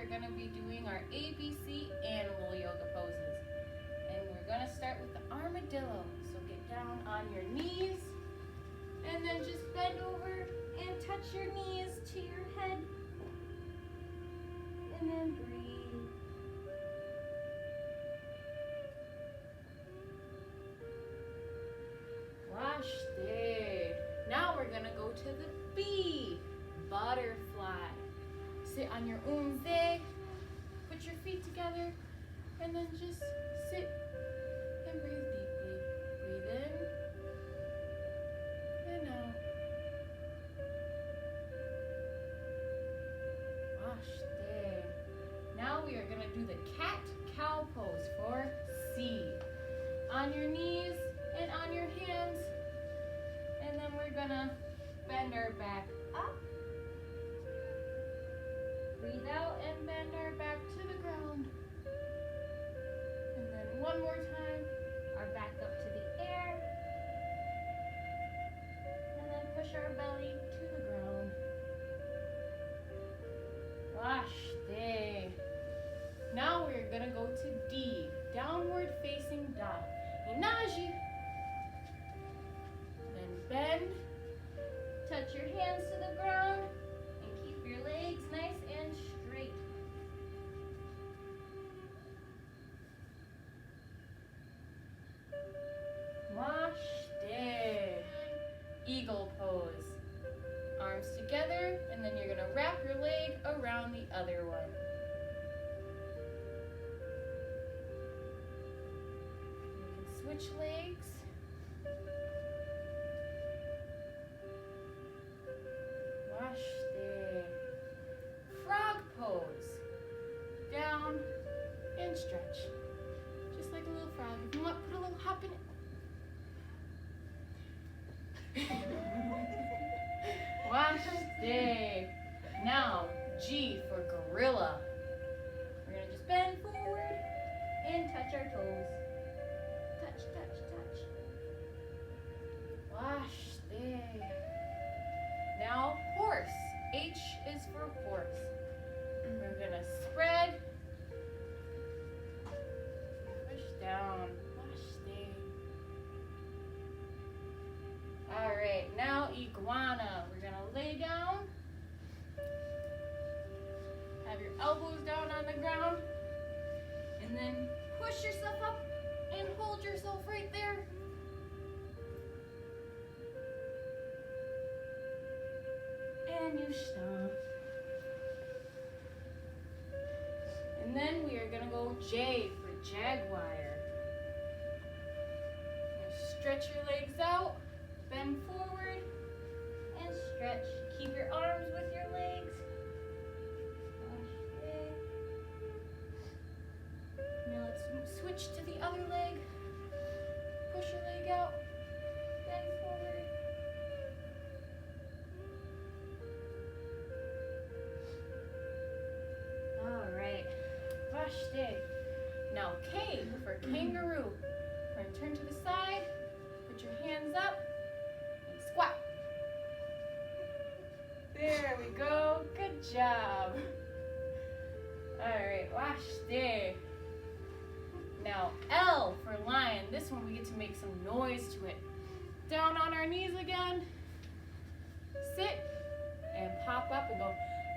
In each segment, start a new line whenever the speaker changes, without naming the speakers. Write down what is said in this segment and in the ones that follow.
we're going to be doing our ABC animal yoga poses. And we're going to start with the armadillo. So get down on your knees and then just bend over and touch your knees to your head. And then breathe. Wash day. Now we're going to go to the B, butterfly. Sit on your umze, put your feet together, and then just sit and breathe deeply. Breathe in and out. Wash day. Now we are going to do the cat-cow pose for C. On your knees and on your hands. And then we're going to bend our back up. Breathe out and bend our back to the ground. And then one more time, our back up to the air. And then push our belly to the ground. Wash day. Now we're gonna go to D, downward facing dog. Inaji. Then bend, touch your hands to the ground, and keep your legs nice and straight. Wash day. Eagle pose. Arms together, and then you're gonna wrap your leg around the other one. You can switch legs. Wash day. Frog pose. Down and stretch. Just like a little frog. If you want, put a little hop in it. Wash day. Now, G for gorilla. We're going to just bend forward and touch our toes. Touch, touch, touch. Wash day. Now, horse. H is for horse. We're going to spread. Push down. Wash day. All right, now iguana. We're going to lay down. Have your elbows down on the ground. And then push yourself up and hold yourself right there. And you stop. And then we are going to go J for jaguar. Stretch your legs out. Bend forward and stretch. Keep your arms with your legs. Now let's switch to the other leg. Push your leg out. Bend forward. All right. Wash day. Now K for kangaroo. We're going to turn to the side. Put your hands up. Squat. There we go. Good job. All right, wash day. Now L for lion. This one we get to make some noise to it. Down on our knees again. Sit and pop up and go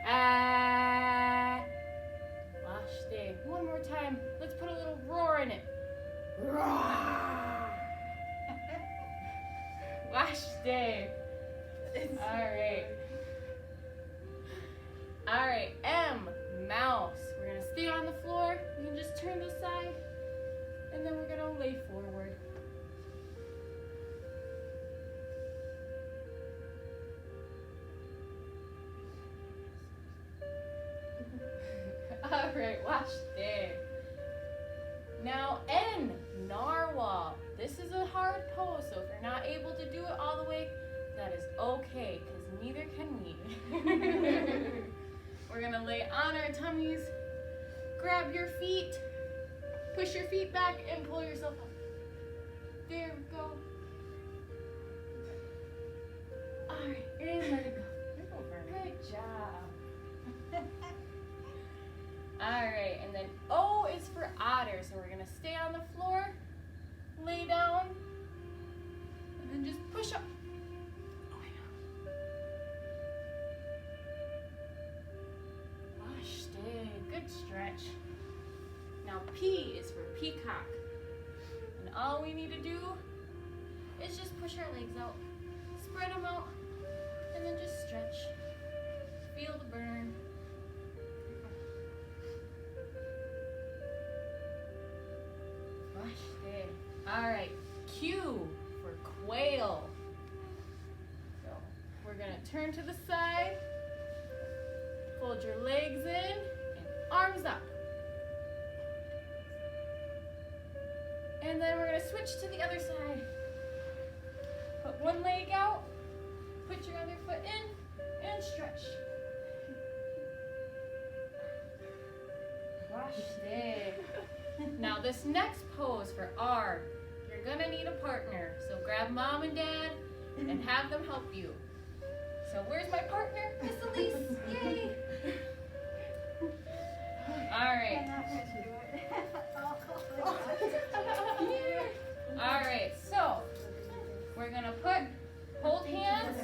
ah. Wash day. One more time. Let's put a little roar in it. Roar. Wash day. All right. All right, M, mouse. We're going to stay on the floor. You can just turn this side, and then we're going to lay forward. All right, wash day. Now N, narwhal. This is a hard pose, so if you're not able to do it all the way, that is okay, because neither can we. We're going to lay on our tummies, grab your feet, push your feet back, and pull yourself up. There we go. All right, and let it go. Good job. push up. Wash, stay, good stretch. Now P is for peacock. And all we need to do is just push our legs out, spread them out, and then just stretch. Feel the burn. Wash, stay. All right, Q for quail. So we're gonna turn to the side, fold your legs in, and arms up. And then we're gonna switch to the other side. Put one leg out, put your other foot in, and stretch. Wash, stay. Now this next pose for R, you're gonna need a partner. So grab mom and dad and have them help you. So where's my partner? Miss Elise, yay! All right. All right, so we're gonna hold hands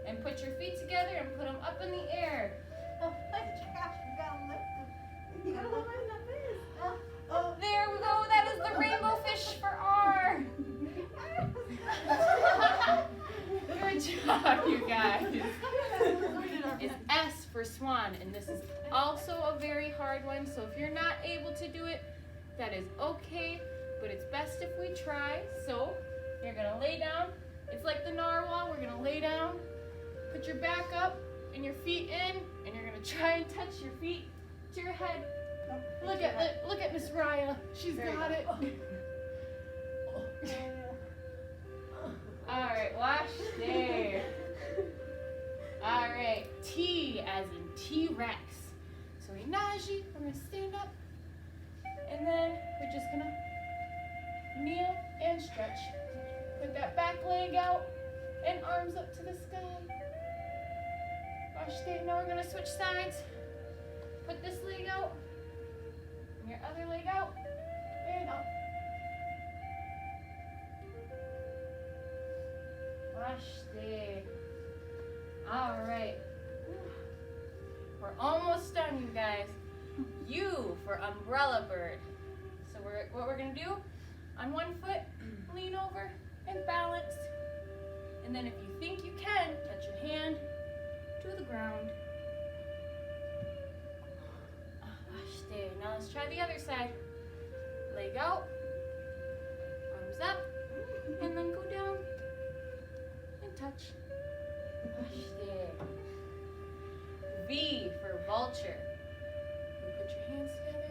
and put your feet together and put them up in the air.
You gotta hold mine like this.
There we go, that is the rainbow fish for R. Good job, you guys. It's S for swan, and this is also a very hard one, so if you're not able to do it, that is okay, but it's best if we try. So you're gonna lay down. It's like the narwhal. We're gonna lay down, put your back up and your feet in, and you're gonna try and touch your feet to your head. Look at Miss Raya. She's got it. All right, wash there. All right, T as in T-Rex. So Inaji, we're gonna stand up, and then we're just gonna kneel and stretch. Put that back leg out and arms up to the sky. Wash there. Now we're gonna switch sides. Put this leg out, and your other leg out, and up. Wash there. All right. We're almost done, you guys. U for umbrella bird. So what we're gonna do, on one foot, lean over and balance. And then if you think you can, touch your hand to the ground. Stay. Now let's try the other side. Leg out, arms up, and then go down and touch. Stay. V for vulture. You put your hands together,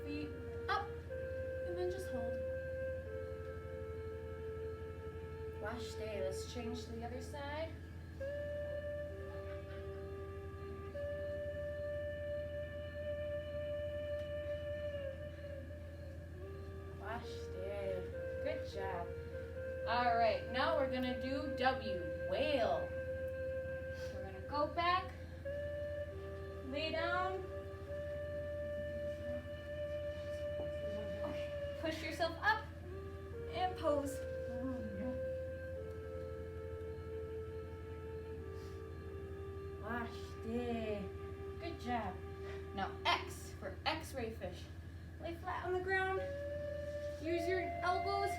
feet up, and then just hold. Wash, stay. Let's change to the other side. Wash, stay. Good job. All right, now we're gonna do W, whale. We're gonna go back, lay down, push yourself up, and pose. Wash, stay. Good job. Now X for X-ray fish. Lay flat on the ground, use your elbows,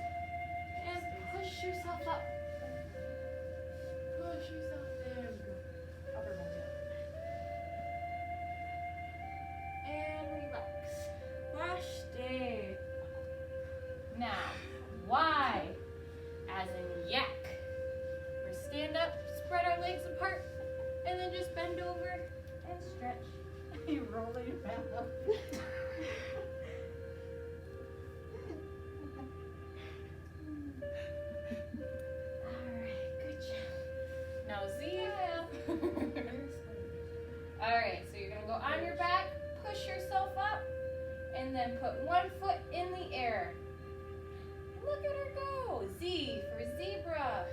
and push yourself up. Push yourself. There we go. Upper body up. And relax. Wash, stay. Now, Y as in yak. We're stand up, spread our legs apart, and then just bend over and stretch.
You roll your back up.
Now Z. Alright, so you're gonna go on your back, push yourself up, and then put one foot in the air. Look at her go. Z for zebra.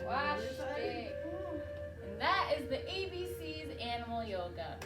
Wash, stay. And that is the ABC's animal yoga.